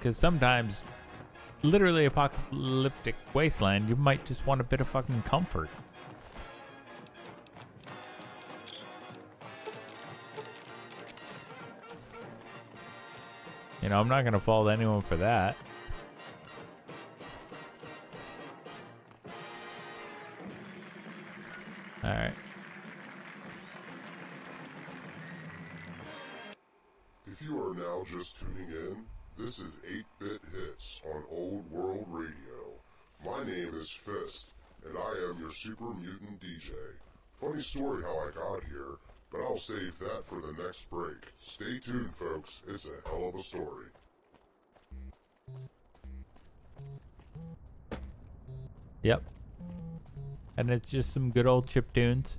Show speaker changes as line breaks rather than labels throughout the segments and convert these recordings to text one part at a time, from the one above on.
Because sometimes, literally apocalyptic wasteland, you might just want a bit of fucking comfort. You know, I'm not gonna fault anyone for that. All right.
If you are now just tuning in, this is 8-Bit Hits on Old World Radio. My name is Fist, and I am your super mutant DJ. Funny story how I got here, but I'll save that for the next break. Stay tuned, folks. It's a hell of a story.
Yep. And it's just some good old chip tunes.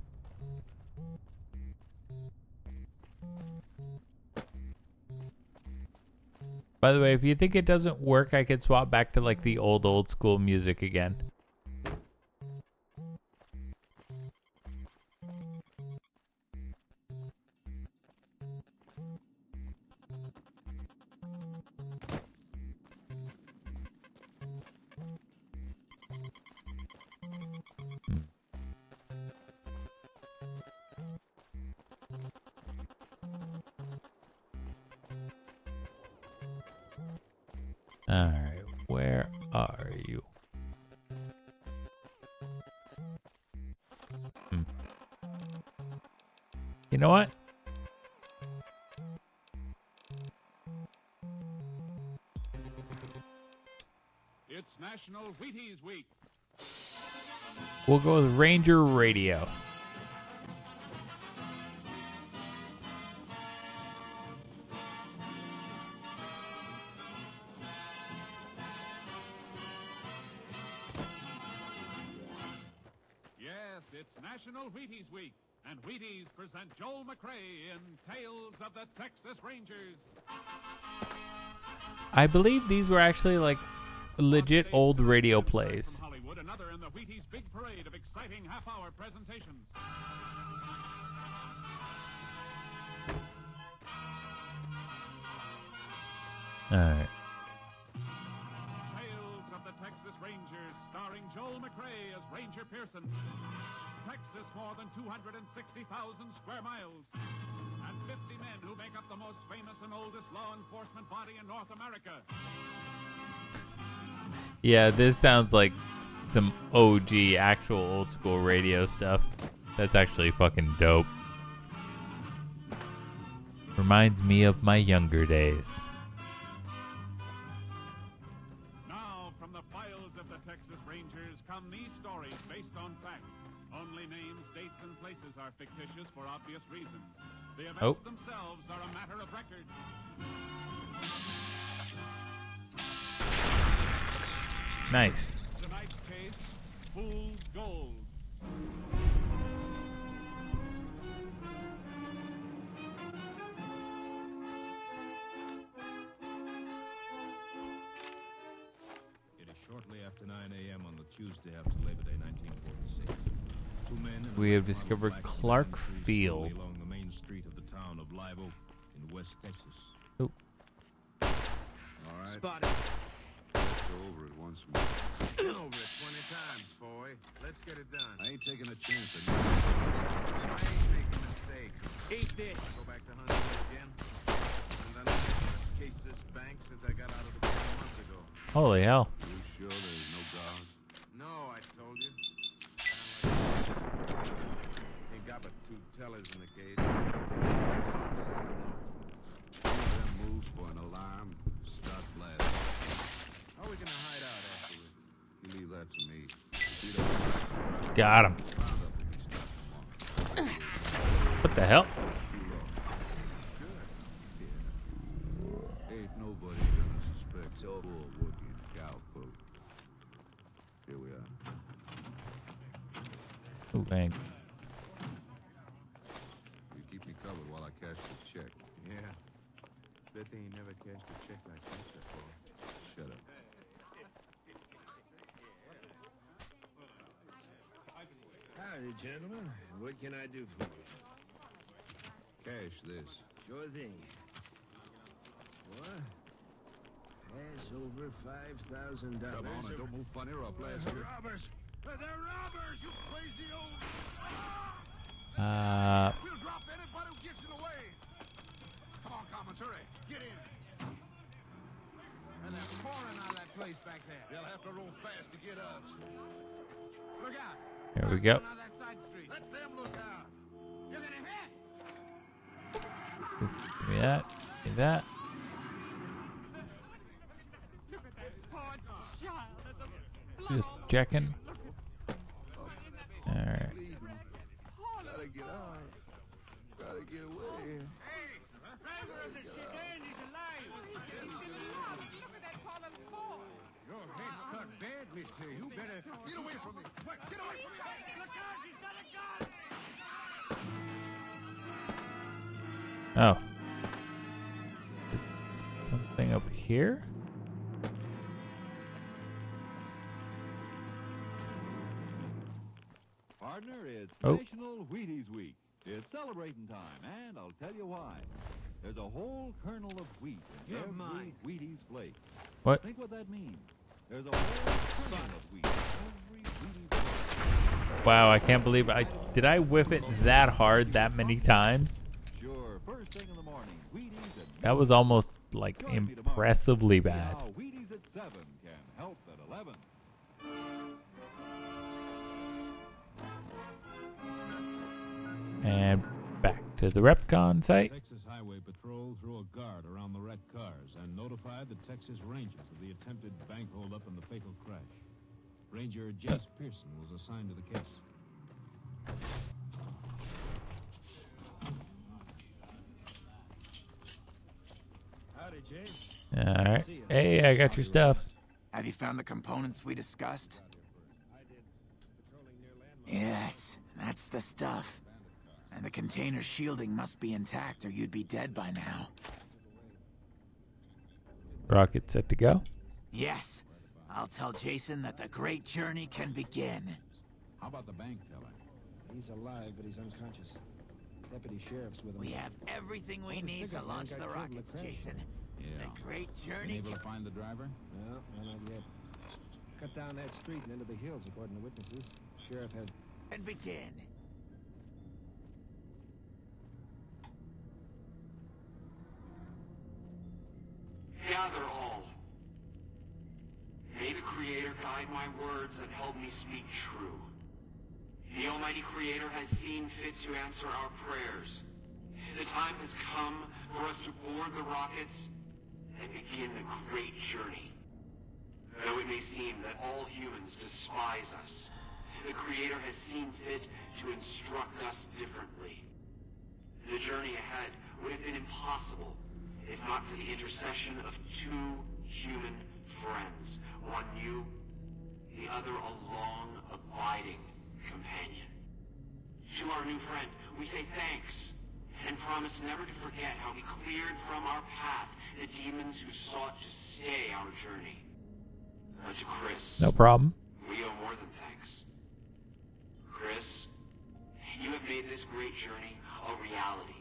By the way, if you think it doesn't work, I could swap back to like the old school music again. Alright, where are you? You know what?
It's National Wheaties Week.
We'll go with Ranger Radio.
It's National Wheaties Week, and Wheaties present Joel McRae in Tales of the Texas Rangers.
I believe these were actually like legit old radio plays.
From Hollywood, another in the Wheaties big parade of exciting half-hour presentations.
All right.
Tales of the Texas Rangers, starring Joel McRae as Ranger Pearson. Texas, more than 260,000 square miles, and 50 men who make up the most famous and oldest law enforcement body in North America.
Yeah, this sounds like some OG, actual old school radio stuff. That's actually fucking dope. Reminds me of my younger days.
Now, from the files of the Texas Rangers come these stories based on fact. Only names, dates, and places are fictitious for obvious reasons. The events themselves are a matter of record.
Nice.
Tonight's case, Fool's Gold.
It is shortly after 9 a.m. on the Tuesday after Labor Day 1946.
We have discovered Clark Field.
Along the main street of the town of Live Oak in West Texas.
Oh.
All right.
Spotted.
Let's go over it once more.
Been over it 20 times, boy. Let's get it done.
I ain't taking a chance on
I ain't making mistakes. Eat this.
Go back to Huntsville again. And then I've cased this bank since I got out of the bar a month ago.
Holy hell.
You sure there's no guards?
No, I told you. Ain't got but 2 tellers in the cage. Alarm system, though.
One of them moves for an alarm. Start blasting.
How are we gonna hide out afterwards?
You leave that to me. You don't
Got him.
round up if you start tomorrow.
What the hell?
Ain't nobody gonna suspect poor working cowpoke. Here we are.
Ooh, bang.
You keep me covered while I cash the check.
Yeah. Bet they ain't never cashed a check like this before.
Shut up.
Howdy, gentlemen. What can I do for you?
Cash this.
Sure thing. What? As Over $5,000.
Come on, and don't move funny or I'll blast you.
Robbers! They're robbers, you crazy old...
We'll drop anybody who gets in the way. Come on, Commons, hurry. Get in.
And they're pouring out of that place back there.
They'll have to roll fast to get us.
Look out.
Here we go.
Pouring out that side street.
Let them look out.
You're gonna hit.
Give me that. Give me that.
Look at that poor child.
Just checking. Alright.
Gotta get out. Gotta get away. Hey, driver of the sedan is alive. Look at that poor little boy. Your head's cut bad, mister. You better...
Get away from me. Quick, get away from me.
Look out, he's got a gun.
Oh. Something up here?
Partner, it's
Oh.
National Wheaties Week. It's celebrating time, and I'll tell you why. There's a whole kernel of wheat in every Wheaties flake.
What?
Think what that means. There's a whole kernel of wheat in every Wheaties flake.
Wow, I can't believe did I whiff it that hard that many times?
Sure, first thing in the morning, Wheaties at
That was almost like impressively
See
bad.
how Wheaties at 7 can help at 11.
And back to the Repcon site.
Texas Highway Patrol threw a guard around the wrecked cars and notified the Texas Rangers of the attempted bank holdup and the fatal crash. Ranger Jess Pearson was assigned to the case. Howdy, Jay.
Alright. Hey, I got your stuff.
Have you found the components we discussed? Yes, that's the stuff. And the container's shielding must be intact or you'd be dead by now.
Rocket set to go.
Yes, I'll tell Jason that the great journey can begin.
How about the bank teller?
He's alive, but he's unconscious. Deputy sheriff's with him.
We have everything we need to launch the rockets, Jason.
Yeah.
The great
Been
journey
able
can...
to find the driver?
No, not yet. Cut down that street and into the hills, according to witnesses. Sheriff has...
can begin.
Gather all. May the Creator guide my words and help me speak true. The Almighty Creator has seen fit to answer our prayers. The time has come for us to board the rockets and begin the great journey. Though it may seem that all humans despise us, the Creator has seen fit to instruct us differently. The journey ahead would have been impossible if not for the intercession of two human friends, one new, the other a long, abiding companion. To our new friend, we say thanks, and promise never to forget how we cleared from our path the demons who sought to stay our journey. To Chris,
No problem.
we owe more than thanks. Chris, you have made this great journey a reality.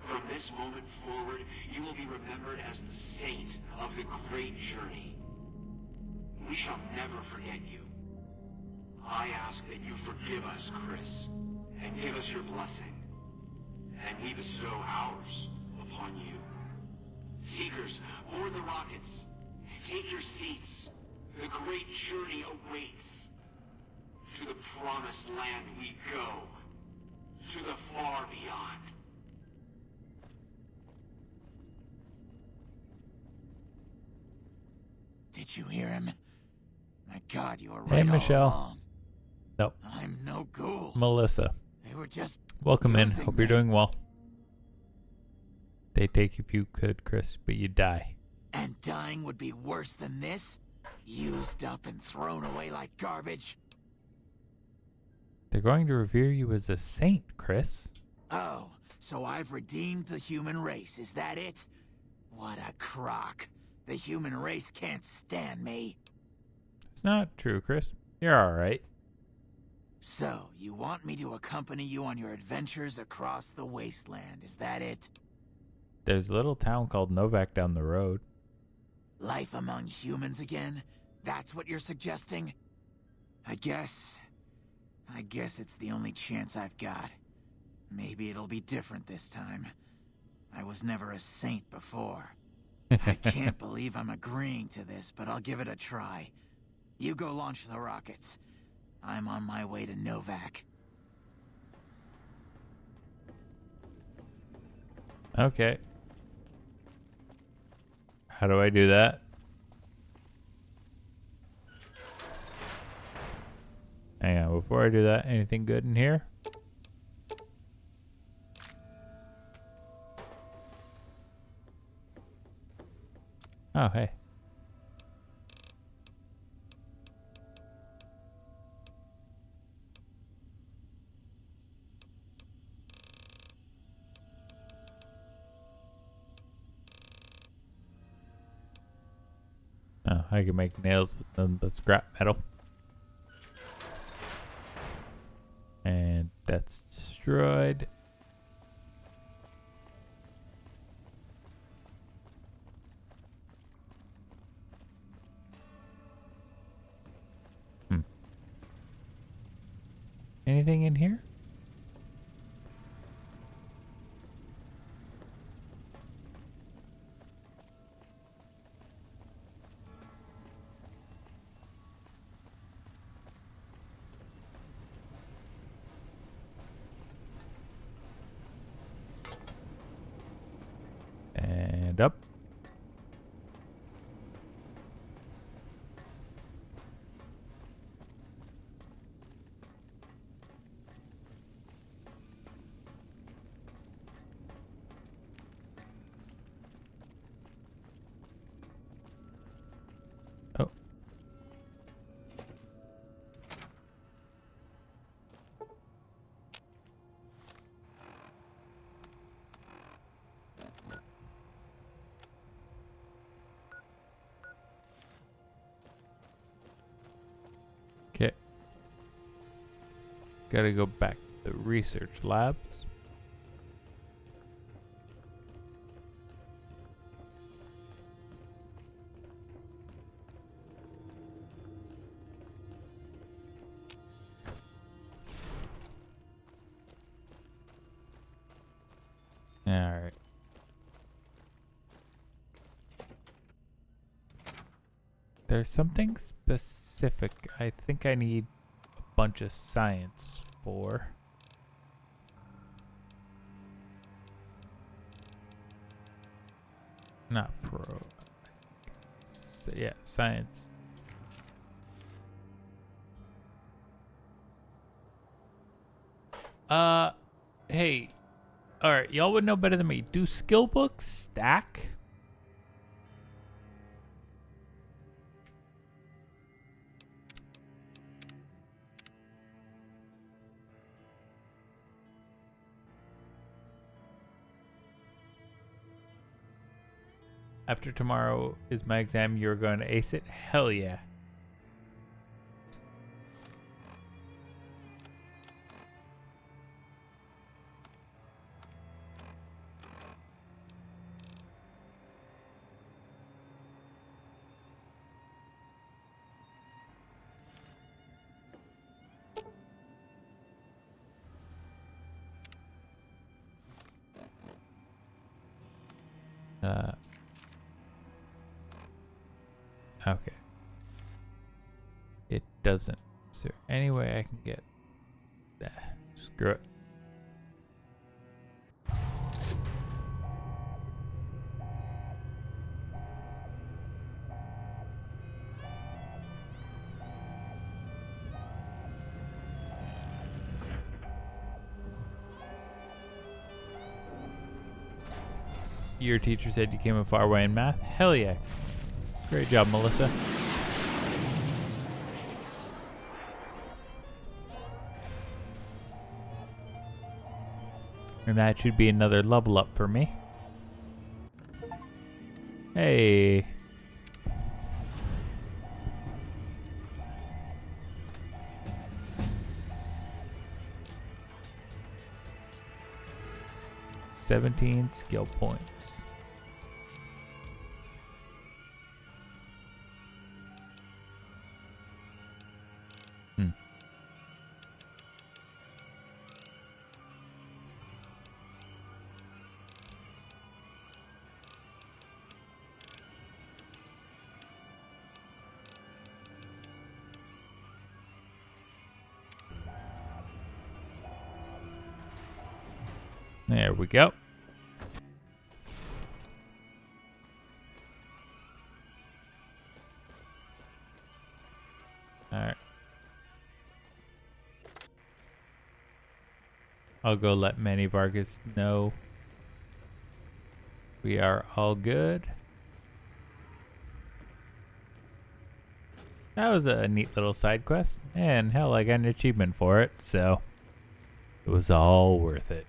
From this moment forward, you will be remembered as the saint of the great journey. We shall never forget you. I ask that you forgive us, Chris, and give us your blessing, and we bestow ours upon you. Seekers, board the rockets. Take your seats. The great journey awaits. To the promised land we go. To the far beyond.
Did you hear him? My God, you were right
Hey, Michelle.
all along.
Nope.
I'm no ghoul.
Melissa.
They were just
Welcome in.
using
Hope you're
me.
doing well. They take if you could, Chris, but you die.
And dying would be worse than this? Used up and thrown away like garbage?
They're going to revere you as a saint, Chris.
Oh, so I've redeemed the human race, is that it? What a crock. The human race can't stand me.
It's not true, Chris. You're alright.
So, you want me to accompany you on your adventures across the wasteland, is that it?
There's a little town called Novak down the road.
Life among humans again? That's what you're suggesting? I guess it's the only chance I've got. Maybe it'll be different this time. I was never a saint before. I can't believe I'm agreeing to this, but I'll give it a try. You go launch the rockets. I'm on my way to Novak.
Okay. How do I do that? Hang on, before I do that, anything good in here? Oh, hey. Oh, I can make nails with the scrap metal. And that's destroyed. Anything in here? And up. Oh. Okay. Gotta go back to the research labs. Alright. There's something specific I think I need a bunch of science for. Not pro. So yeah, science. Hey. Alright, y'all would know better than me. Do skill books stack? After tomorrow is my exam, you're going to ace it? Hell yeah. Okay. It doesn't. Is there any way I can get that? Screw it. Your teacher said you came a far way in math? Hell yeah. Great job, Melissa. And that should be another level up for me. Hey. .17 skill points. There we go. Alright. I'll go let Manny Vargas know we are all good. That was a neat little side quest, and hell, I got an achievement for it, so it was all worth it.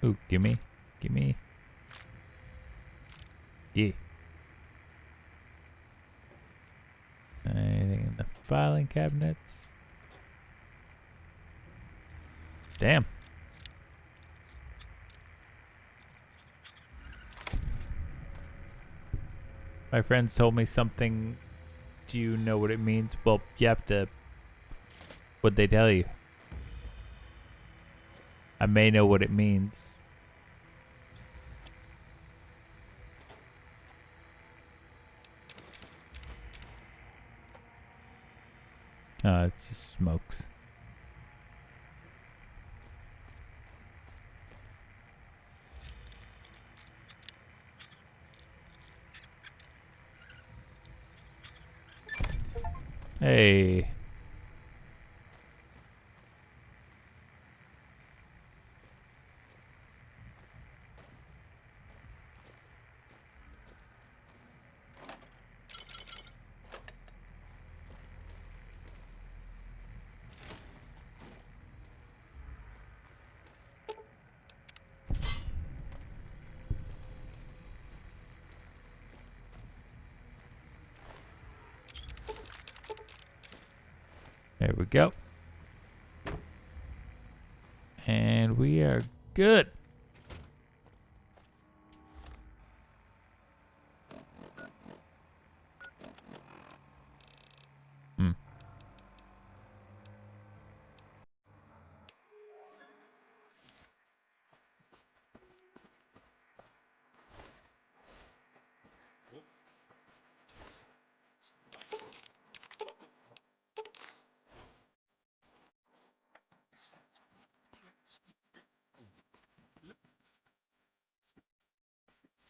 Ooh, gimme. Yeah. Anything in the filing cabinets? Damn. My friends told me something. Do you know what it means? Well, you have to. What'd they tell you? I may know what it means. It's just smokes. Hey. There we go. And we are good.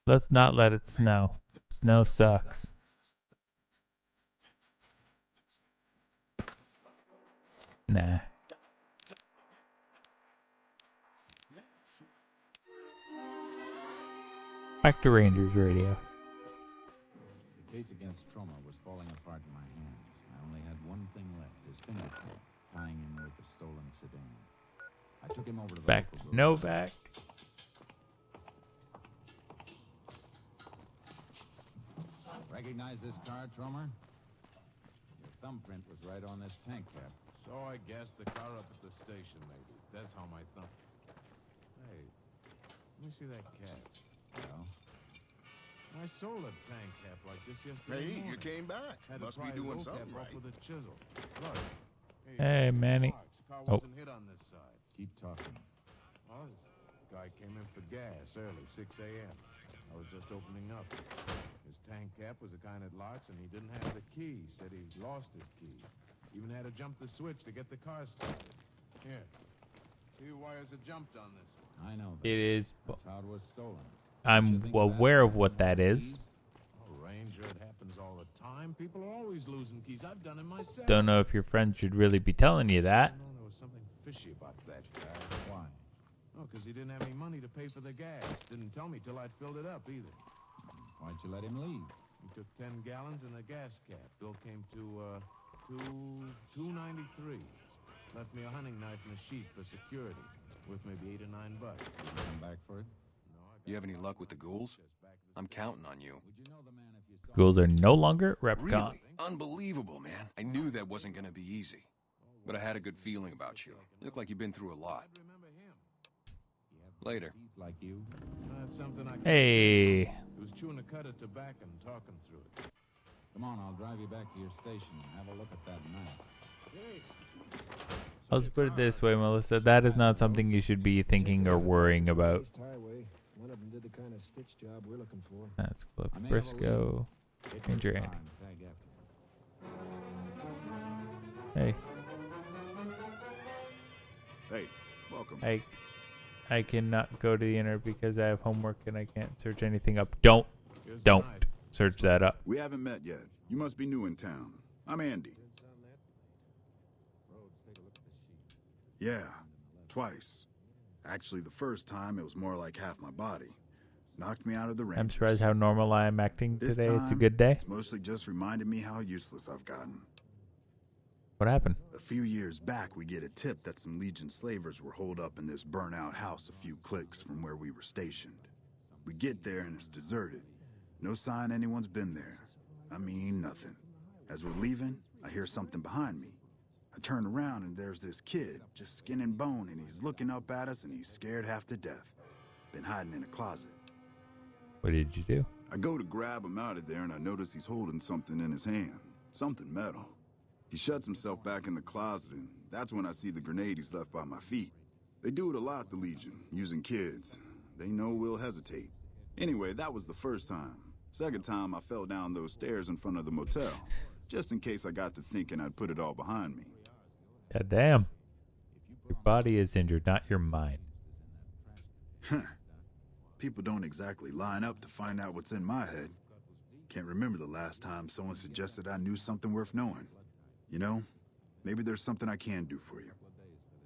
Let's not let it snow. Snow sucks. Nah. Back to Rangers radio.
The case against Troma was falling apart in my hands. I only had one thing left, his fingerprint, tying him with the stolen sedan. I took him over to the
Back
local
to Novak.
Recognize this car, Tromer? Your thumbprint was right on this tank cap.
So I guess the car up at the station, maybe. That's how my thumb... Hey, let me see that cap.
Well?
I sold a tank cap like this yesterday morning.
You came back.
Had
Must
to
be
pry
doing
the
something
cap off
right.
with a chisel. Look.
Hey, Manny.
The car
Oh.
wasn't hit on this side.
Keep talking.
Well, this guy came in for gas early, 6 a.m. I was just opening up. His tank cap was the kind that locks, and he didn't have the key. Said he lost his key. Even had to jump the switch to get the car started. Here. See, wires are jumped on this one.
I know that.
It is.
That's how it was stolen.
I'm aware of what that is.
Oh, Ranger, it happens all the time. People are always losing keys. I've done it myself.
Don't know if your friend should really be telling you that.
No, there was something fishy about that guy.
Why?
Oh, because he didn't have any money to pay for the gas. Didn't tell me till I'd filled it up, either.
Why'd you let him leave?
He took 10 gallons and a gas cap. Bill came to, $2.93. Left me a hunting knife and a sheet for security. Worth maybe $8 or $9.
Did you come back for it?
No, I got
You have any luck with the ghouls?
just back to the
I'm
station.
counting on you.
Would you know the man if you saw
Ghouls are no longer Repcon.
Really? Unbelievable, man. I knew that wasn't gonna be easy.
Oh,
but I had a good feeling about you. You look like you've been through a lot. Later.
Like you. I had something I could
Hey.
He was chewing a cut of tobacco and talking through it. Come on, I'll drive you back to your station and have a look at that map.
Let's put it this way, Melissa. That is not something you should be thinking or worrying about.
East Highway. One of them did the kind of stitch job we're looking for.
That's Cliff Briscoe. Ranger Andy. Hey.
Hey, welcome.
I cannot go to the internet because I have homework and I can't search anything up. Don't search that up.
We haven't met yet. You must be new in town. I'm Andy. Yeah, twice. Actually, the first time it was more like half my body. Knocked me out of the Rangers.
I'm surprised how normal I am acting
This
today. It's a
time,
good day.
It's mostly just reminded me how useless I've gotten.
What happened?
A few years back, we get a tip that some Legion slavers were holed up in this burnt-out house a few clicks from where we were stationed. We get there and it's deserted. No sign anyone's been there. I mean, nothing. As we're leaving, I hear something behind me. I turn around and there's this kid, just skin and bone, and he's looking up at us and he's scared half to death. Been hiding in a closet.
What did you do?
I go to grab him out of there and I notice he's holding something in his hand. Something metal. He shuts himself back in the closet, and that's when I see the grenade he's left by my feet. They do it a lot, the Legion, using kids. They know we'll hesitate. Anyway, that was the first time. Second time, I fell down those stairs in front of the motel, just in case I got to thinking I'd put it all behind me.
God damn. Your body is injured, not your mind.
Huh. People don't exactly line up to find out what's in my head. Can't remember the last time someone suggested I knew something worth knowing. You know, maybe there's something I can do for you.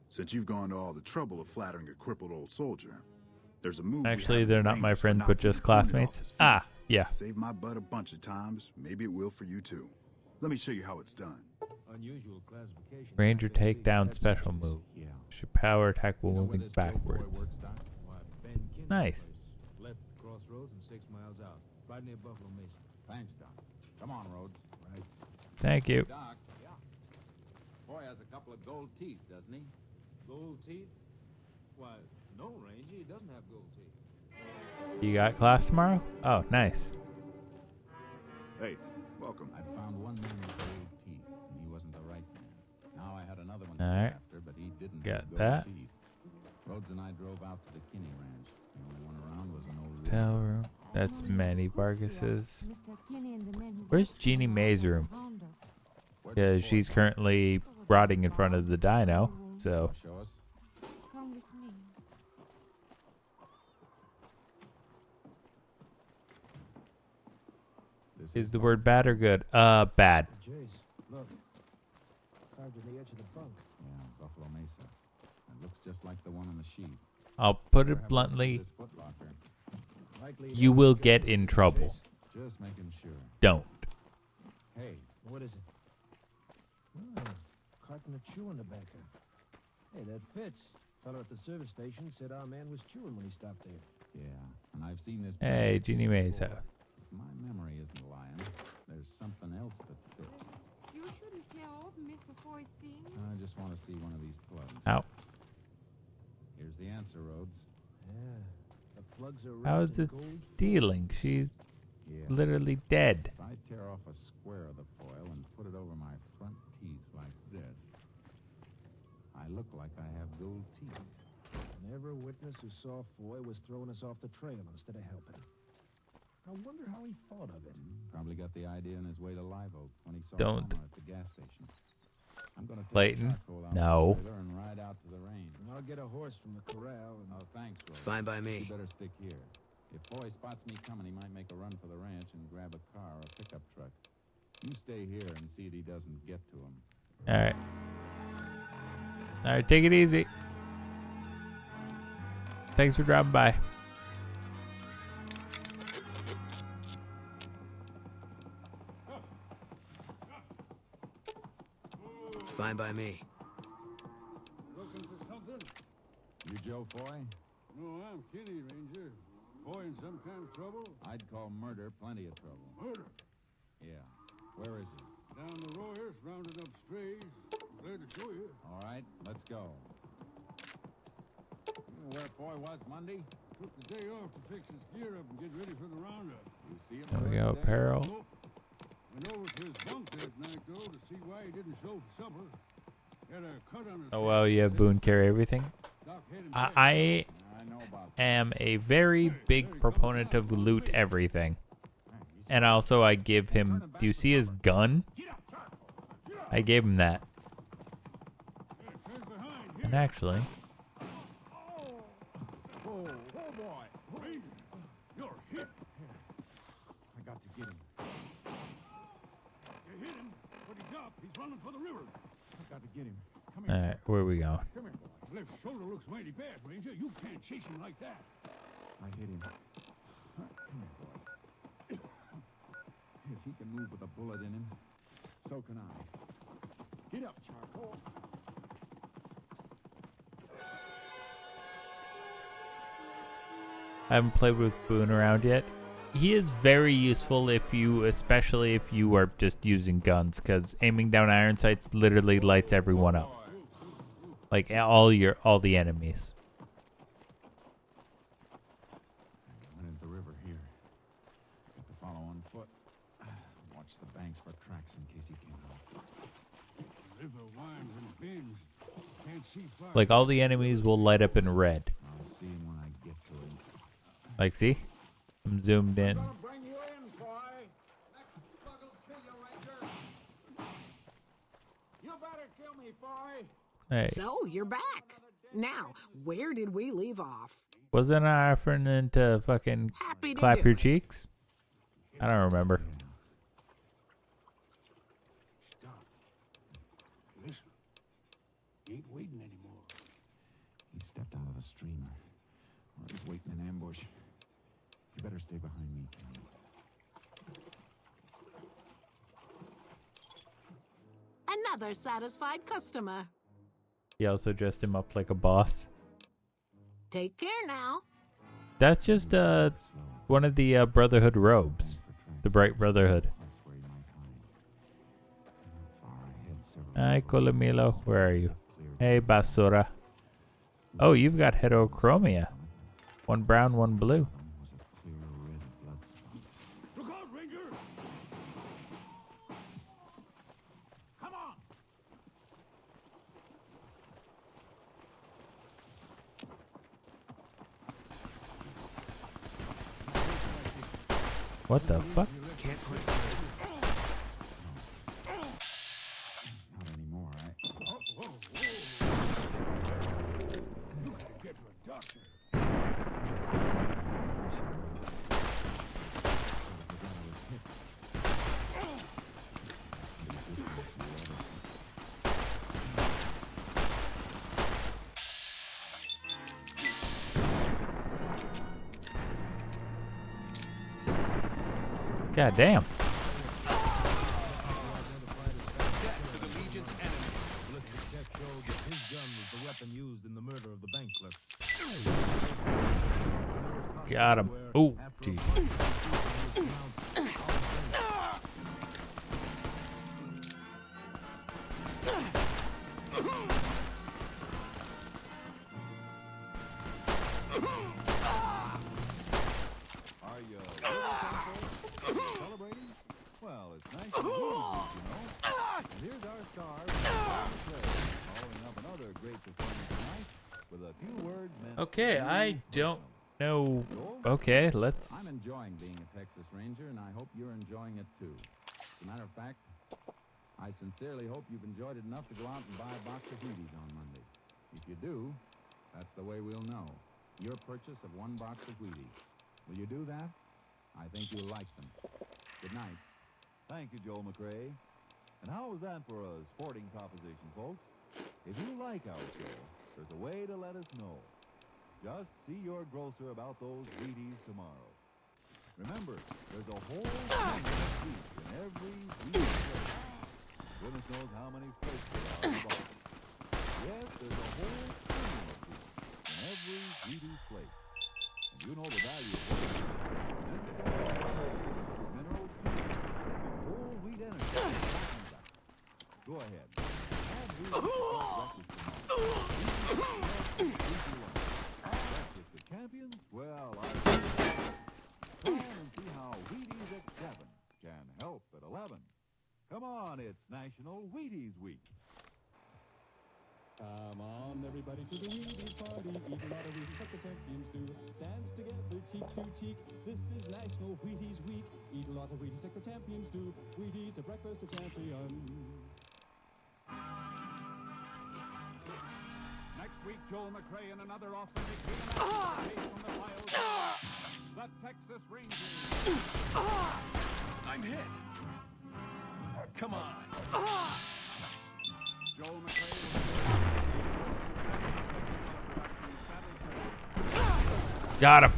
Since you've gone to all the trouble of flattering a crippled old soldier, there's a move.
Actually, they're not my friends, but just classmates. Ah, yeah.
Saved my butt a bunch of times. Maybe it will for you too. Let me show you how it's done.
Unusual classification.
Ranger takedown special move. Should power attack while moving backwards. Nice.
Left crossroads and 6 miles out. Right near Buffalo Mesa.
Thanks, Doc. Come on, Rhodes. Right.
Thank you.
Doc. Yeah. Boy has a couple of gold teeth, doesn't he?
Gold teeth? Why, no, Ranger. He doesn't have gold teeth.
You got class tomorrow? Oh, nice.
Hey, welcome.
I found one man with gold teeth, and he wasn't the right man. Now I had another one
All right.
after, but he didn't
Got
have gold
that.
teeth. Rhodes and I drove out to the Kinney Ranch. The only one around was an old
Hotel room. That's Manny Vargas's. Where's Jeannie Mae's room? Because she's currently rotting in front of the dyno. So
Show us.
is the word bad or good? Bad.
Jace, look. Carved in the edge of the bunk.
Yeah, Buffalo Mesa. It looks just like the one on the sheet.
I'll put it bluntly.
This footlocker.
Likely
You will get in trouble.
Just making sure.
Don't.
Hey, what is it? Oh, carton of chewing tobacco. Hey, that fits. Fellow at the service station said our man was chewing when he stopped there.
Yeah, and I've seen this.
Hey, Jeannie Mae's
before.
house.
If my memory isn't lying, there's something else that fits.
You shouldn't tell old Miss before he's seen you.
I just want to see one of these plugs.
Ow.
Here's the answer, Rhodes.
Yeah, the plugs are
How
wrapped
is
in
it
gold.
stealing? She's
Yeah.
literally dead.
If I tear off a square of the foil and put it over my front teeth like this, I look like I have gold teeth.
Never a witness who saw Foy was throwing us off the trail instead of helping. I wonder how he thought of it.
Probably got the idea on his way to Live Oak when he saw
Don't.
Homer at the gas station. I'm gonna take
Clayton?
the charcoal out
No.
of the trailer and ride out to the range.
And I'll get a horse from the corral and...
Oh, thanks, Rhodes.
Fine by me.
You better stick here. If Foy spots me coming, he might make a run for the ranch and grab a car or a pickup truck. You stay here and see that he doesn't get to him.
Alright. Alright, take it easy. Thanks for dropping by.
Fine by me.
Looking for something?
You Joe Foy?
No, I'm Kinney, Ranger. Boy in some kind of trouble?
I'd call murder plenty of trouble.
Murder.
Yeah. Where is he?
Down the road here, rounding up strays.
Glad to show you. All right, let's go. You know where Foy was Monday? Took the day off to fix his gear up and get ready for the roundup. You see him?
There we go, apparel.
Went over to his bunk that night, though, to see why he didn't show for supper. Had a cut on his
Oh, well, you have Boone carry everything. I am a very big proponent of loot everything. And also, I give him... Do you see his gun? I gave him that. And actually...
Oh, boy. You're hit. I got to get him. You hit him, but he's up. He's running for the river. I got to get him. Come here.
Alright, where we go?
Come here, boy. Left shoulder looks mighty bad, Ranger. You can't chase him like that. I hit him. Come here, boy. If he can move with a bullet in him, so can I. Get up, Charcoal.
I haven't played with Boone around yet. He is very useful especially if you are just using guns, because aiming down iron sights literally lights everyone up. Like all the enemies.
Went into the river here. Got to follow on foot. Watch the banks for tracks in case he came out. River winds and bends. Can't see far.
Like all the enemies will light up in red.
I'll see him when I get to him.
Like, see? I'm zoomed in.
Bring you in, boy. Next slug'll kill you, Ranger. You better kill me, boy.
Hey,
So, you're back. Now, where did we leave off?
wasn't I offering to fucking
Happy to
clap
do
your
it.
cheeks? I don't remember.
Stop. Listen. He ain't waiting anymore. He stepped out of the streamer. Or he's waiting in ambush. You better stay behind me, Tom.
Another satisfied customer.
He also dressed him up like a boss.
Take care now.
That's just one of the Brotherhood robes. The Bright Brotherhood. Hi, Colomilo. Where are you? Hey, Basura. Oh, you've got heterochromia. One brown, one blue.
Look out, Ranger! Come on!
What the fuck?
Can't quit.
Not anymore, right? You gotta get to a doctor.
God damn. Got him. Oh, gee.
Are you celebrating? Well, it's nice to meet you, And here's our star, following up another great performance tonight with a few words meant.
Okay, I don't know. Okay, let's.
I'm enjoying being a Texas Ranger, and I hope you're enjoying it too. As a matter of fact, I sincerely hope you've enjoyed it enough to go out and buy a box of Wheaties on Monday. If you do, that's the way we'll know. Your purchase of one box of Wheaties. Will you do that? I think you'll like them. Good night. Thank you, Joel McRae. And how was that for a sporting proposition, folks? If you like our show, there's a way to let us know. Just see your grocer about those Wheaties tomorrow. Remember, there's a whole thing of wheat in every Wheaties flake. Goodness knows how many flakes there are in the box. Yes, there's a whole thing of wheat in every Wheaties flake. And you know the value of it. Minerals, whole wheat energy. Go ahead. Have Wheaties
Well, try and see how Wheaties at 7 can help at 11. Come on, it's National Wheaties Week.
Come on, everybody, to the Wheaties party. Eat a lot of Wheaties like the champions do. Dance together, cheek to cheek. This is National Wheaties Week. Eat a lot of Wheaties like the champions do. Wheaties, a breakfast of champions.
Next week, Joel McRae in another authentic case from the files. The Texas Rangers.
I'm hit. Come on.
Joel McRae
Got him.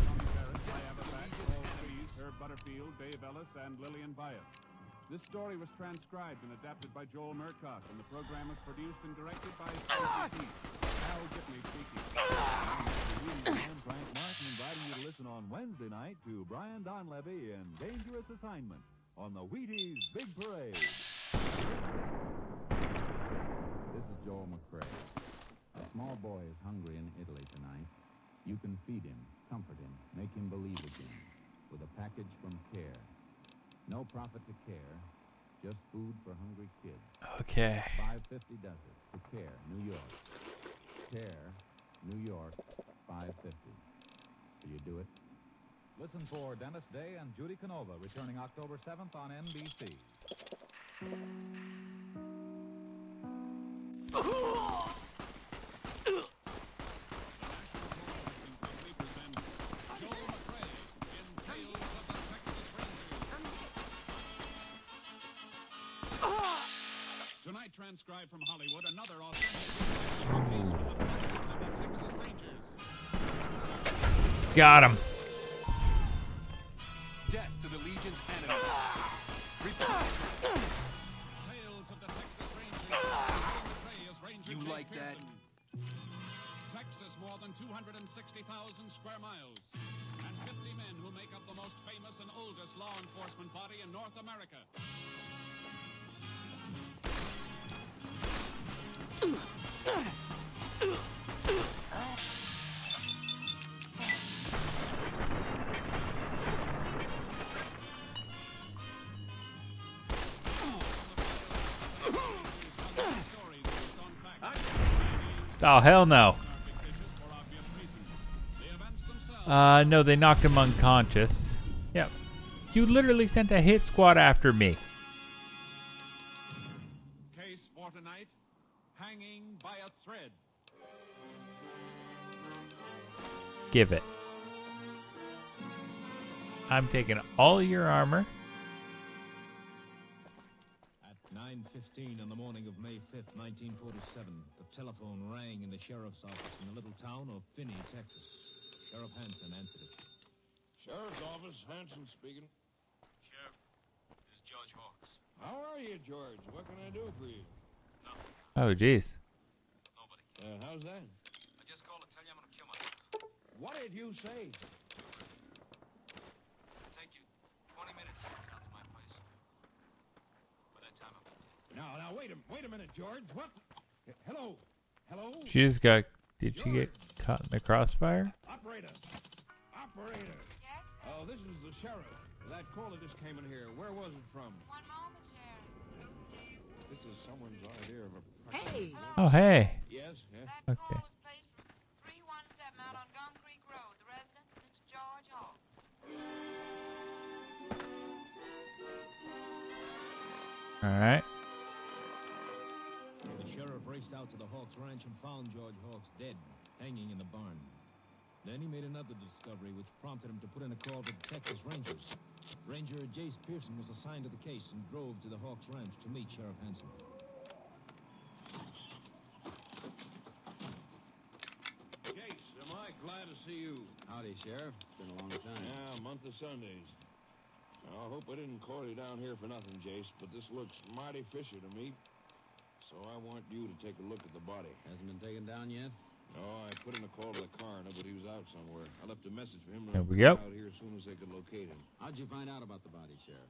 Herb Butterfield, Dave Ellis, and Lillian Byas. This story was transcribed and adapted by Joel Murcock, and the program was produced and directed by Steve Al Gibney speaking. I'm Frank Martin, inviting you to listen on Wednesday night to Brian Donlevy in Dangerous Assignment on the Wheaties Big Parade.
This is Joel McRae. A small boy is hungry in Italy tonight. You can feed him, comfort him, make him believe again with a package from CARE. No profit to CARE, just food for hungry kids.
Okay.
$5.50 does it to CARE, New York. CARE, New York, $5.50. Do you do it?
Listen for Dennis Day and Judy Canova returning October 7th on NBC. Tonight, transcribed from Hollywood, another authentic case from the files of the Texas Rangers.
Got him.
Death to the Legion's enemy.
Tales of the Texas Rangers.
You like that?
Texas, more than 260,000 square miles, and 50 men who make up the most famous and oldest law enforcement body in North America.
Oh, hell no. No, they knocked him unconscious. Yep. You literally sent a hit squad after me.
Case for tonight, hanging by a thread.
Give it. I'm taking all your armor.
At 9:15 on the morning of May 5th, 1947, the telephone rang in the sheriff's office in the little town of Finney, Texas. Sheriff Hanson answered it.
Sheriff's office, Hanson speaking.
Sheriff, this is George Hawks.
How are you, George? What can I do for you?
Oh, jeez.
Nobody.
How's that?
I just called to tell you I'm going to kill myself.
What did you say?
It'll take you 20 minutes to get out to my place. By that time, I'll be dead.
Now, wait a minute, George. What? Hello? Hello?
She just got... Did she get caught in the crossfire?
Operator!
Yes?
Oh, this is the sheriff. That caller just came in here. Where was it from?
One moment, Sheriff.
This is someone's idea of a...
Hey!
Oh, hey.
Yes?
That
Okay.
call was placed from 317 out on Gum Creek Road. The resident, Mr. George Hawks.
All right.
The sheriff raced out to the Hawks Ranch and found George Hawks dead, hanging in the barn. Then he made another discovery which prompted him to put in a call to the Texas Rangers. Ranger Jace Pearson was assigned to the case and drove to the Hawks Ranch to meet Sheriff Hanson.
Jace, am I glad to see you.
Howdy, Sheriff. It's been a long time.
Yeah, a month of Sundays. Now, I hope I didn't call you down here for nothing, Jace, but this looks mighty fishy to me. So I want you to take a look at the body.
Hasn't been taken down yet?
No, I put in a call to the coroner, but he was out somewhere. I left a message for him to
There we
come
go.
out here as soon as they could locate him.
How'd you find out about the body, Sheriff?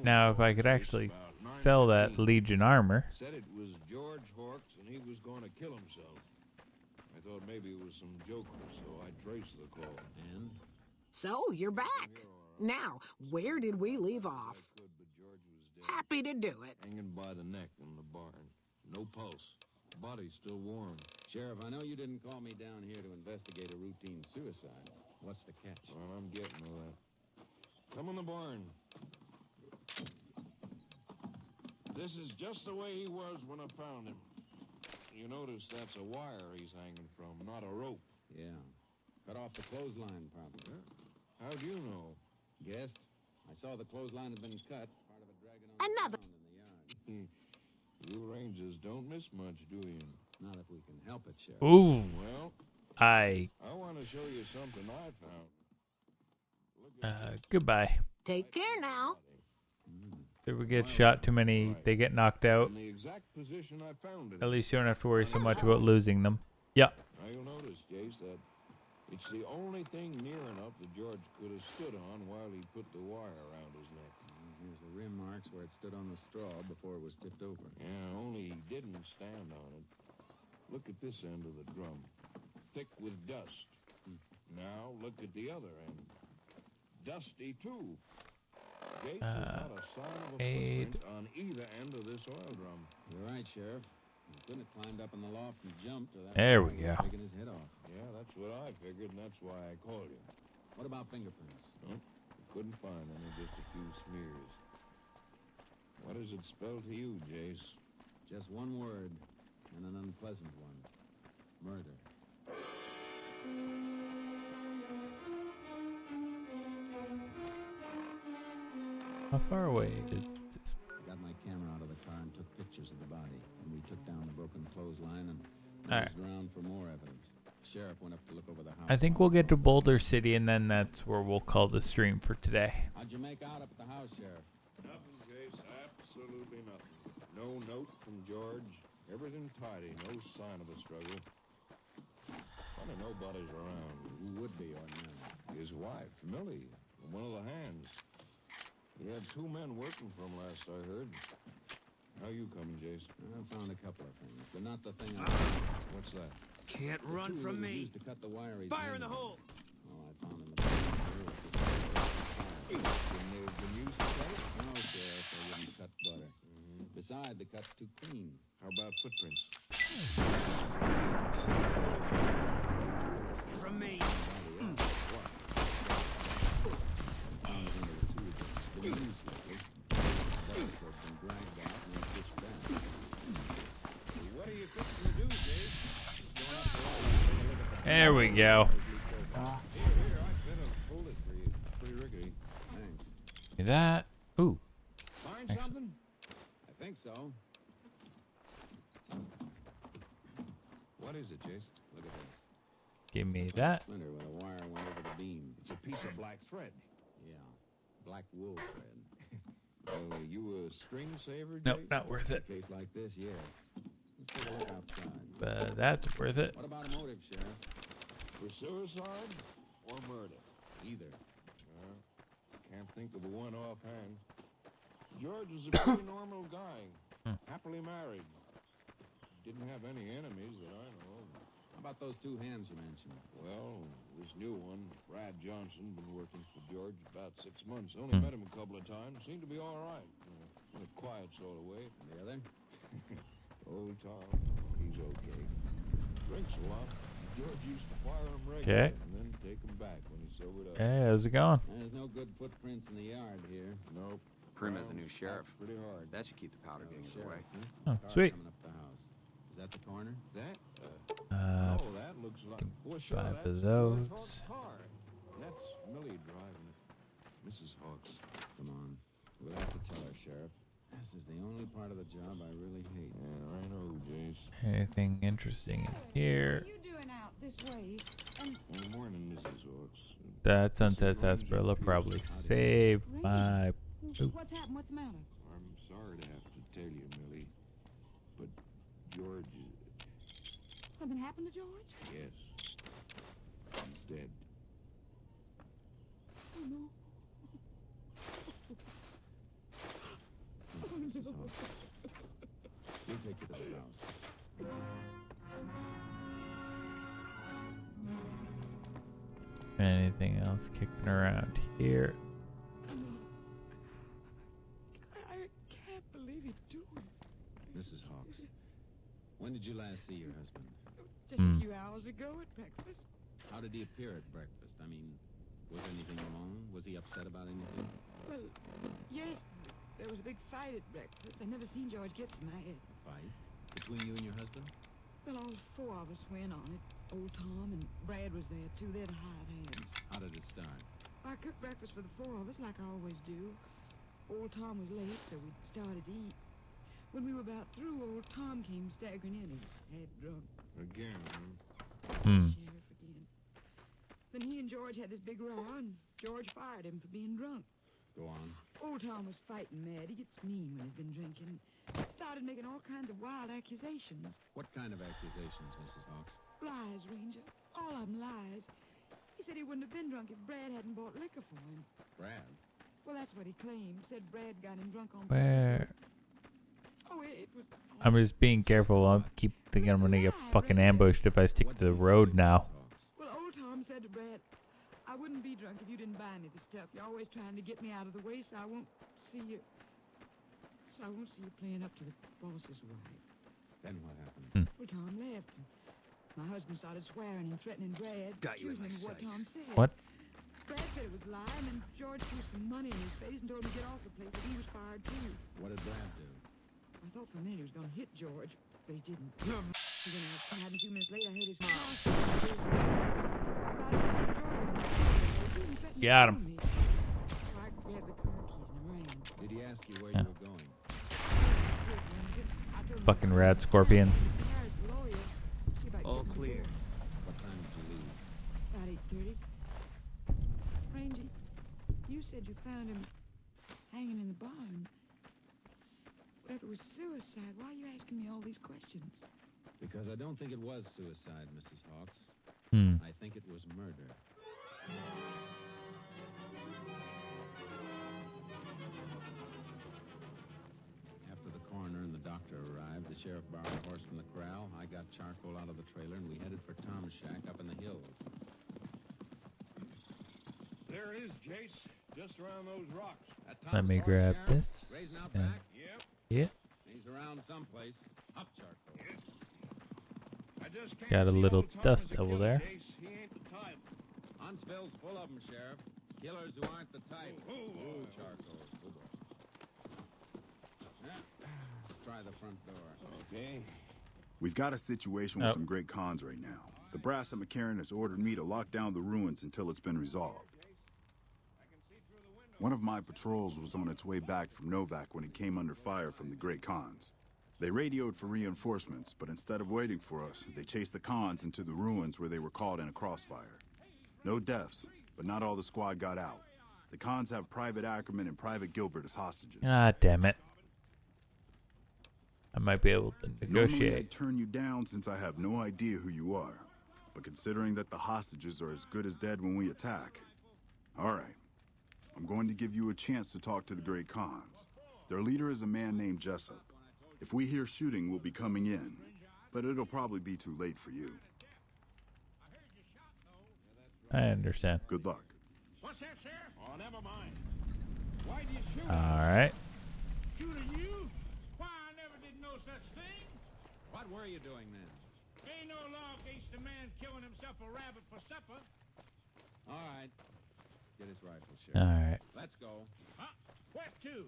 Now, if I could actually sell that Legion armor.
Said it was George Hawks and he was going to kill himself. I
I thought maybe it was some joker, so I traced the call.
And?
So, you're back. Now, where did we leave off? Happy to do it.
Hanging by the neck in the barn. No pulse. Body's still warm.
Sheriff, I know you didn't call me down here to investigate a routine suicide. What's the catch?
Well, I'm getting to that. Come in the barn. This is just the way he was when I found him. You notice that's a wire he's hanging from, not a rope.
Yeah. Cut off the clothesline, probably.
Yeah. How'd you know?
Guessed. I saw the clothesline had been cut. Part of it dragging on
Another.
the ground in the yard.
You Rangers don't miss much, do you?
Not if we can help it, Sheriff.
Ooh.
Well,
I
want to show you something I found.
goodbye.
Take care now.
If we get shot too many, they get knocked out.
In the exact position I found it.
At least you don't have to worry so much about losing them. Yeah.
Now you'll notice, Jace, that it's the only thing near enough that George could have stood on while he put the wire around his neck.
Here's the rim marks where it stood on the straw before it was tipped over.
Yeah, only he didn't stand on it. Look at this end of the drum. Thick with dust. Now look at the other end. Dusty, too. There's not a sign of a footprint on either end of this oil drum.
You're right, Sheriff. He couldn't have climbed up in the loft and jumped. Or that
There we go.
taking his head off.
Yeah, that's what I figured, and that's why I called you.
What about fingerprints?
Huh? Couldn't find any, just a few smears. What does it spell to you, Jace?
Just one word, and an unpleasant one. Murder.
How far away is this?
I got my camera out of the car and took pictures of the body. And we took down the broken clothesline and nosed around for more evidence. The sheriff went up to look over the house.
I think we'll get to Boulder City, and then that's where we'll call the stream for today.
How'd you make out up at the house, Sheriff?
Nothing, Jace. Absolutely nothing. No note from George. Everything tidy. No sign of a struggle. Funny nobody's around.
Who would be ordinarily?
His wife, Millie. One of the hands. He had two men working for him last I heard. How you coming, Jace?
I found a couple of things, but not the thing I...
What's that?
Can't run from me.
Used to cut the wire.
Fire in the hole.
Oh, I found in the back here.
Wouldn't they have been used to cut it?
No, Sheriff, they wouldn't cut butter. Besides, the cut's too clean.
How about footprints?
From me.
There we go. See that? Ooh.
Find
Actually.
something?
I think so.
What is it, Jace?
Look at this.
Give me that.
Splinter where the wire went over the beam.
It's a piece of black thread.
Yeah. Black wool thread.
You a string saver,
Nope,
Jace?
not worth it.
In a case like this, yeah. Let's take a look outside.
But that's worth it.
What about a motive, Sheriff?
For suicide or murder?
Either.
Can't think of the one offhand. George was a pretty normal guy. Happily married. Didn't have any enemies that I know of.
How about those two hands you mentioned?
Well, this new one, Brad Johnson, been working for George about 6 months. Only met him a couple of times. Seemed to be all right. In a quiet sort of way.
And the other?
Old Tom, he's okay. Drinks a lot. George used to fire him regularly and then take him back when he sobered up.
Hey, how's it going?
There's no good footprints in the yard here.
Nope.
Prim as a new sheriff.
Pretty hard.
That should keep the powder gangers away.
Oh,
Car's
sweet.
coming up the house. Is that the corner?
That? That looks like... Well, sure,
5
that's
of
George
those.
Hawk's car. That's Millie driving it. Mrs. Hawks.
Come on. We'll have to tell her, Sheriff. This is the only part of the job I really hate.
Yeah, I know, Jace.
Anything interesting in here?
What are you doing out this way? And
Good morning, Mrs. Hawks.
That Sunset Sarsaparilla probably saved my poop.
what's happened? What's the matter?
I'm sorry to have to tell you, Millie, but George,
Something happened to George?
yes, he's dead.
Oh no.
Mrs. Hawks. We'll take you to the house.
Anything else kicking around here?
I can't believe he'd do it.
Mrs. Hawks, when did you last see your husband?
Just a few hours ago at breakfast.
How did he appear at breakfast? I mean, was anything wrong? Was he upset about anything?
Well, yes. There was a big fight at breakfast. I never seen George get so mad.
A fight? Between you and your husband?
Well, all four of us went on it. Old Tom and Brad was there, too. They're the hired hands.
How did it start?
I cooked breakfast for the four of us, like I always do. Old Tom was late, so we started to eat. When we were about through, old Tom came staggering in. He had drunk.
Again,
Sheriff again. Then he and George had this big row, and George fired him for being drunk.
Go on.
Old Tom was fighting mad. He gets mean when he's been drinking. Started making all kinds of wild accusations.
What kind of accusations, Mrs. Hawks?
Lies, Ranger. All of them lies. He said he wouldn't have been drunk if Brad hadn't bought liquor for him.
Brad?
Well, that's what he claimed. Said Brad got him drunk on
Where?
Oh, it was...
I'm just being careful. I keep thinking I'm gonna get fucking ambushed if I stick to the road now.
Well, old Tom said to Brad, I wouldn't be drunk if you didn't buy any of the stuff. You're always trying to get me out of the way, so I won't see you. So I won't see you playing up to the boss's wife.
Then what happened?
Well, Tom left. And my husband started swearing and threatening Brad.
Got you in my
accusing him of what
sights.
Tom said.
What?
Brad said it was lying, and George threw some money in his face and told him to get off the place, but he was fired too.
What did Brad do?
I thought for a minute he was going to hit George, but he didn't. He went outside, and a few minutes later I heard his car.
Got him.
Did he ask you where you were going?
Fucking rad scorpions.
All clear.
What time did you leave?
About 8:30. Ranger, you said you found him hanging in the barn. But if it was suicide, why are you asking me all these questions?
Because I don't think it was suicide, Mrs. Hawks. I think it was murder. After the coroner and the doctor arrived, the sheriff borrowed a horse from the corral. I got charcoal out of the trailer, and we headed for Tom's shack up in the hills.
There is, Jace. Just around those rocks.
Let me grab this.
Raising out
and-
back?
Yeah.
He's around someplace. Up charcoal.
I just can't
Got a
see
little
old Tom
dust
as a
devil
killer,
there.
Jace. He ain't the type.
Huntsville's full of them, Sheriff. Killers who aren't the type. Ooh, charcoal. Let's try the front door.
Okay.
We've got a situation with some great cons right now. The brass at McCarran has ordered me to lock down the ruins until it's been resolved. One of my patrols was on its way back from Novak when it came under fire from the Great Khans. They radioed for reinforcements, but instead of waiting for us, they chased the Khans into the ruins where they were caught in a crossfire. No deaths, but not all the squad got out. The Khans have Private Ackerman and Private Gilbert as hostages.
Ah, damn it. I might be able to
Normally
negotiate.
I'd turn you down since I have no idea who you are. But considering that the hostages are as good as dead when we attack, all right. I'm going to give you a chance to talk to the Great Khans. Their leader is a man named Jessup. If we hear shooting, we'll be coming in, but it'll probably be too late for you.
I understand.
Good luck.
What's that, Sheriff? Oh, never mind. Why do you shoot?
Alright.
Shoot at you? Why, I never did no such thing.
What were you doing then?
Ain't no law against a man killing himself a rabbit for supper.
All right. Get his rifle, Sheriff.
Alright.
Let's go.
Huh? Where to?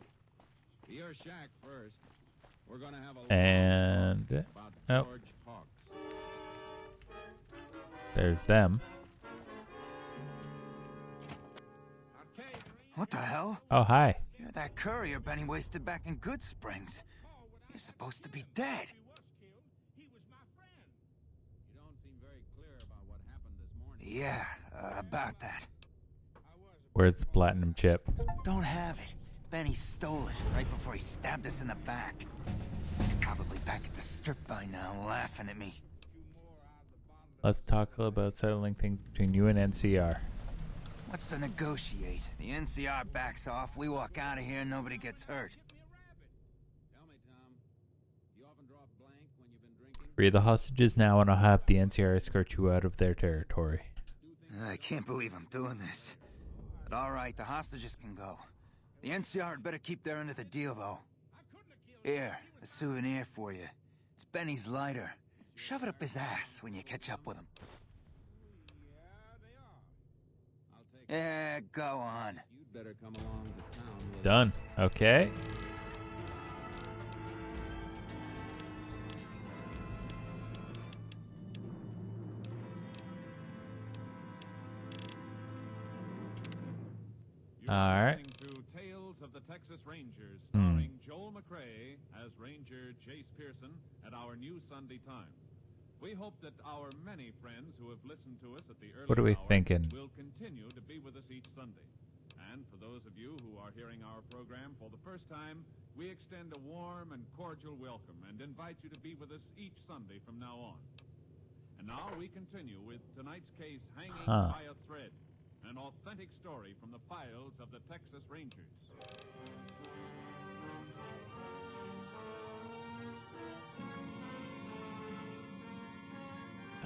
To your shack first. We're gonna have a
And
about
oh,
George Hawks.
there's them.
What the hell?
Oh, hi.
You're that courier Benny wasted back in Good Springs. You're supposed to be dead. Yeah, about that.
Where's the platinum chip?
Don't have it. Benny stole it right before he stabbed us in the back. He's probably back at the strip by now, laughing at me.
Let's talk about settling things between you and NCR.
What's to negotiate? The NCR backs off, we walk out of here, nobody gets hurt.
Free the hostages now and I'll have the NCR escort you out of their territory.
I can't believe I'm doing this. But all right, the hostages can go. The NCR had better keep their end of the deal, though. Here, a souvenir for you. It's Benny's lighter. Shove it up his ass when you catch up with him. Yeah, go on.
You'd better come along to town with
Done. Okay.
You're
All right.
listening to Tales of the Texas Rangers, starring Joel McCrea as Ranger Jace Pearson at our new Sunday time. We hope that our many friends who have listened to us at the early
What are we
hour
thinking?
will continue to be with us each Sunday. And for those of you who are hearing our program for the first time, we extend a warm and cordial welcome and invite you to be with us each Sunday from now on. And now we continue with tonight's case, Hanging by a Thread, an authentic story from the files of the Texas Rangers.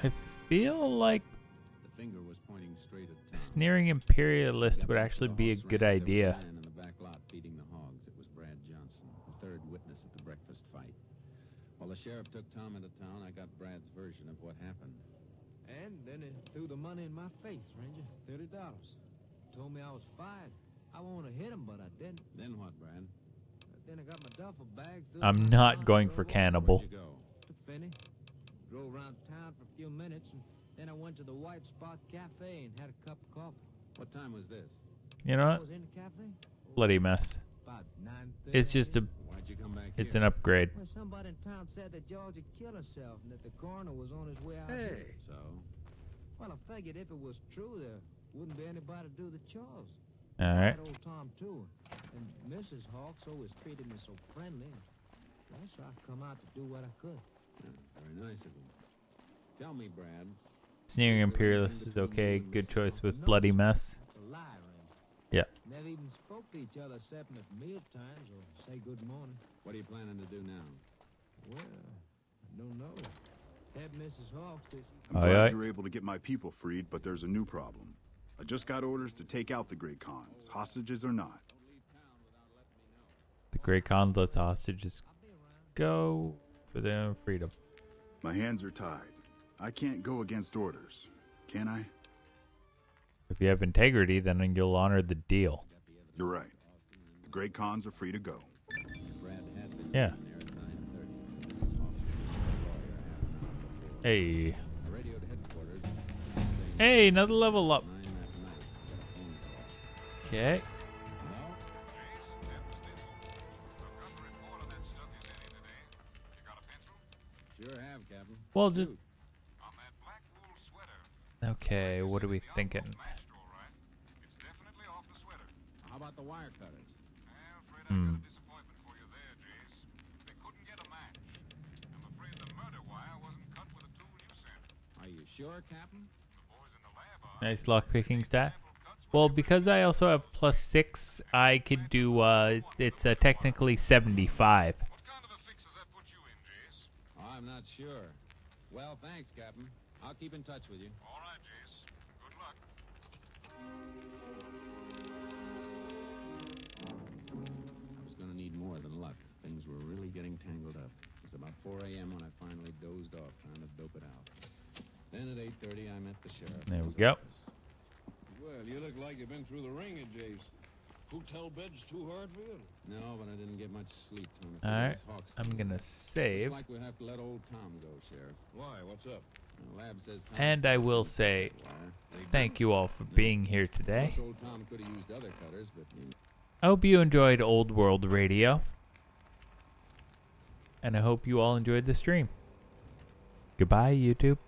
I feel like
the finger was pointing straight at town.
sneering imperialist would actually be a good idea.
In the back lot feeding the hogs, it was Brad Johnson, the third witness at the breakfast fight. While the sheriff took Tom into town, I got Brad's version of what happened.
And then he threw the money in my face, Ranger. $30. Told me I was fired. I wanted to hit him, but I didn't.
Then what, Brad?
Then I got my duffel bag.
I'm not going for cannibal.
Where'd you go?
To Finney. Drove around town for a few minutes, and then I went to the White Spot Cafe and had a cup of coffee.
What time was this?
You know
I
what?
was in the cafe.
Bloody mess.
About 9:30.
It's just a.
Why'd you come back
It's
here?
an upgrade.
Well, somebody in town said that George had killed herself and that the coroner was on his way out here.
So?
Well, I figured if it was true, there wouldn't be anybody to do the chores.
All right.
That old Tom, too. And Mrs. Hawks always treated me so friendly. Well, so I come out to do what I could.
Yeah, very nice of him. Tell me, Brad.
Sneering imperialist is okay. Good choice with bloody mess.
It's a lie, Ranger.
Yeah.
Never even spoke to each other except at meal times or say good morning.
What are you planning to do now?
Well, I don't know. Had Mrs. Hawks to...
I'm glad you were able to get my people freed, but there's a new problem. I just got orders to take out the Great Khans, hostages or not.
The Great Khan let the hostages go for their own freedom.
My hands are tied. I can't go against orders, can I?
If you have integrity, then you'll honor the deal.
You're right. The Great Khans are free to go.
Yeah. Hey. Hey, another level up. Okay.
Sure have, Captain.
Well, just... Okay, what are we thinking?
How about the wire cutters? Are you sure, Captain?
Nice lockpicking stat. Well, because I also have +6, I could do, it's technically 75.
Oh, I'm not sure. Well, thanks, Captain. I'll keep in touch with you.
All right, Jace. Good luck.
I was going to need more than luck. Things were really getting tangled up. It was about 4 a.m. when I finally dozed off trying to dope it out. Then at 8:30, I met the sheriff.
There we go.
Well, you look like you've been through the ringer, Jace. Hotel bed's too hard for you?
No, but I didn't get much sleep, Tony.
Alright, I'm gonna save.
Looks like we'll have to let old Tom go, Sheriff.
Why? What's up?
The lab says Tom
And I will say, thank you all for being here today.
Old Tom could have used other cutters, but
I hope you enjoyed Old World Radio. And I hope you all enjoyed the stream. Goodbye, YouTube.